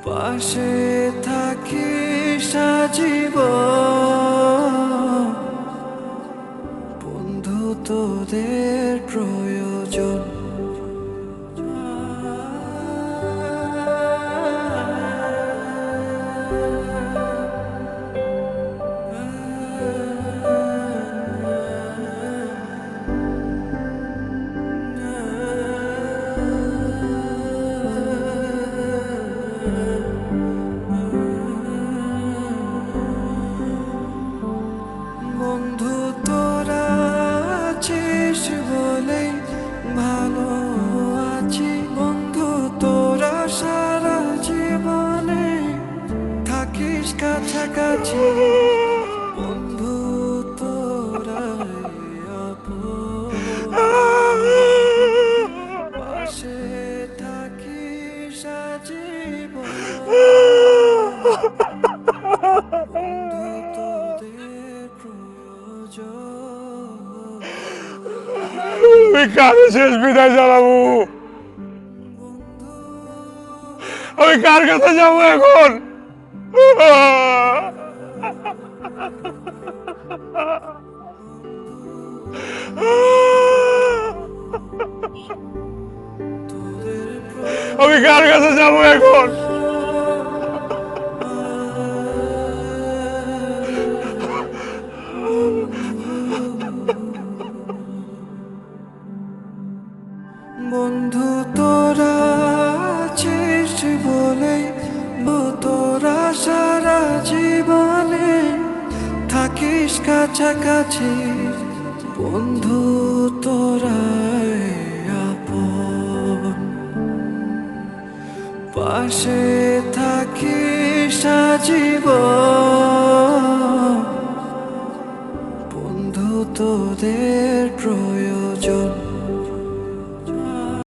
পাশে থাকিস আজীবন, বন্ধু তোদের প্রয়োজন। বন্ধু তোরা আছিস বলেই ভালো আছি, বন্ধু তোরা সারা জীবনে থাকিস কাছাকাছি, বন্ধু তোরাই আপন, পাশে থাকিস আজীবন, বন্ধু তোদের প্রয়োজন। আমি কারে শেষ বিদায় জানাবো? আমি কার কাছে যাবো এখন? আমি কার কাছে যাবো এখন? বন্ধু তোরা আছিস বলেই তোরা সারা জীবনে থাকিস কাছাকাছি, বন্ধু তোরাই আপন, পাশে থাকিস আজীবন, বন্ধু তোদের প্রয়োজন।